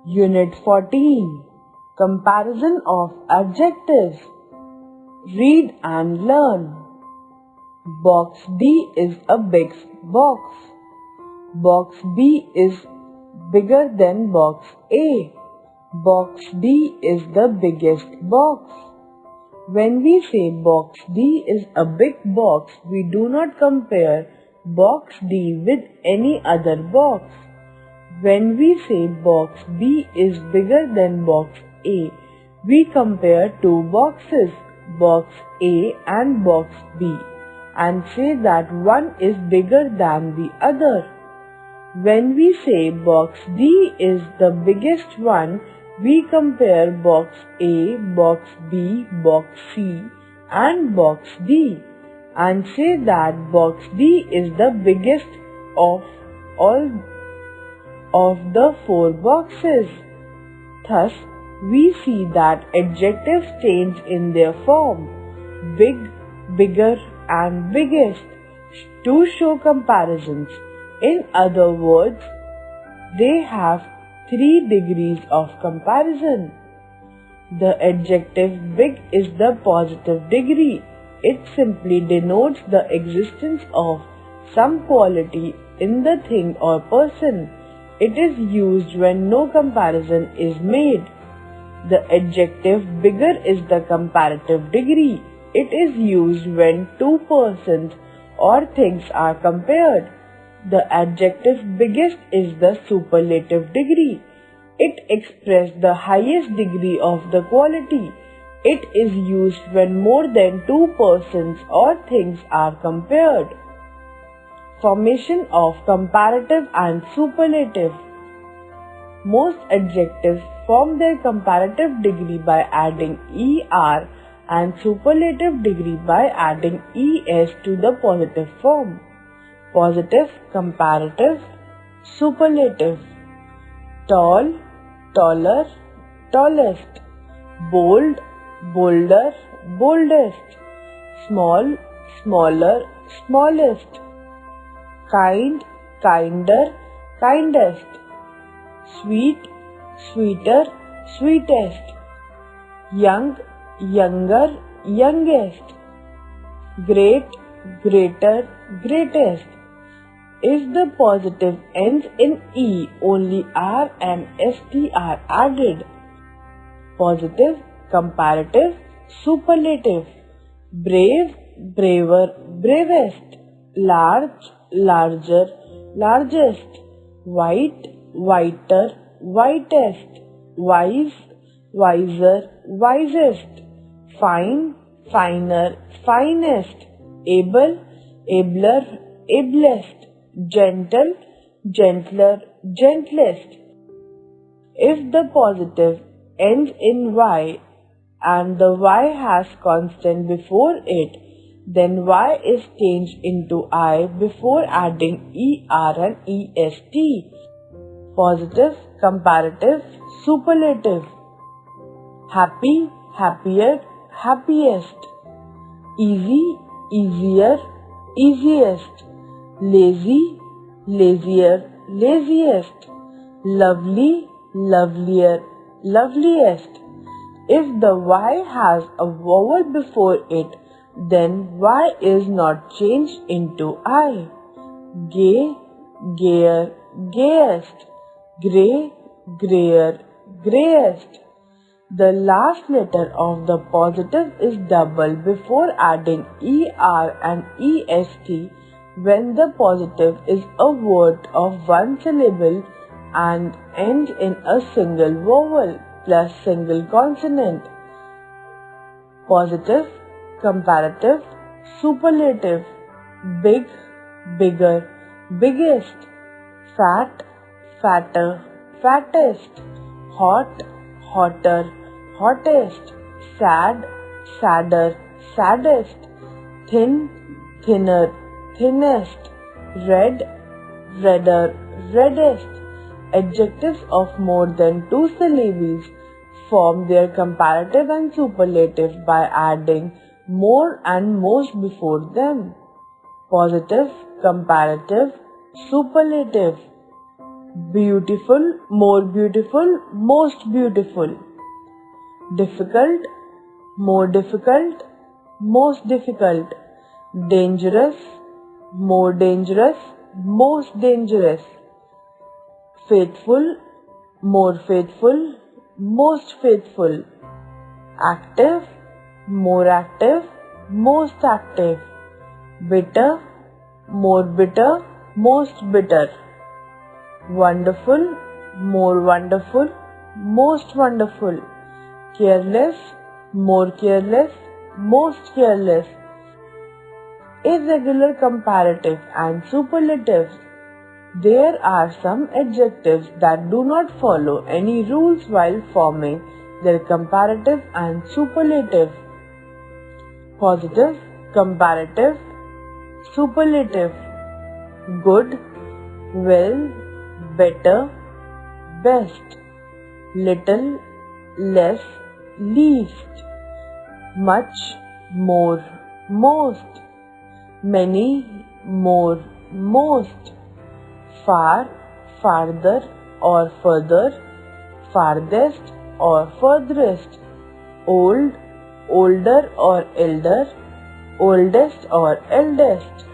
Unit 14. Comparison of adjectives. Read and learn. Box D is a big box. Box B is bigger than box A. Box D is the biggest box. When we say box D is a big box, we do not compare box D with any other box. When we say box B is bigger than box A, we compare two boxes, box A and box B, and say that one is bigger than the other. When we say box D is the biggest one, we compare box A, box B, box C and box D and say that box D is the biggest of all of the four boxes. Thus, we see that adjectives change in their form, big, bigger and biggest, to show comparisons. In other words, they have 3 degrees of comparison. The adjective big is the positive degree. It simply denotes the existence of some quality in the thing or person. It is used when no comparison is made. The adjective bigger is the comparative degree. It is used when two persons or things are compared. The adjective biggest is the superlative degree. It expresses the highest degree of the quality. It is used when more than two persons or things are compared. Formation of comparative and superlative. Most adjectives form their comparative degree by adding er and superlative degree by adding es to the positive form. Positive, comparative, superlative. Tall, taller, tallest. Bold, bolder, boldest. Small, smaller, smallest. Kind, kinder, kindest. Sweet, sweeter, sweetest. Young, younger, youngest. Great, greater, greatest. If the positive ends in E, only R and ST are added. Positive, comparative, superlative. Brave, braver, bravest. Large, larger, largest. White, whiter, whitest. Wise, wiser, wisest. Fine, finer, finest. Able, abler, ablest. Gentle, gentler, gentlest. If the positive ends in Y and the Y has constant before it, then Y is changed into I before adding ER and EST. Positive, comparative, superlative. Happy, happier, happiest. Easy, easier, easiest. Lazy, lazier, laziest. Lovely, lovelier, loveliest. If the Y has a vowel before it, then Y is not changed into I. Gay, gayer, gayest. Grey, grayer, greyest. The last letter of the positive is double before adding ER and EST when the positive is a word of one syllable and ends in a single vowel plus single consonant. Positive, comparative, superlative. Big, bigger, biggest. Fat, fatter, fattest. Hot, hotter, hottest. Sad, sadder, saddest. Thin, thinner, thinnest. Red, redder, reddest. Adjectives of more than two syllables form their comparative and superlative by adding more and most before them. Positive, comparative, superlative. beautiful, more beautiful, most beautiful, difficult, more difficult, most difficult, dangerous, more dangerous, most dangerous, faithful, more faithful, most faithful, active, more active, most active, bitter, more bitter, most bitter, wonderful, more wonderful, most wonderful, careless, more careless, most careless, irregular comparative and superlatives. There are some adjectives that do not follow any rules while forming their comparative and superlative. Positive, comparative, superlative, good, well, better, best, little, less, least, much, more, most, many, more, most, far, farther or further, farthest or furthest, old, older or elder, oldest or eldest,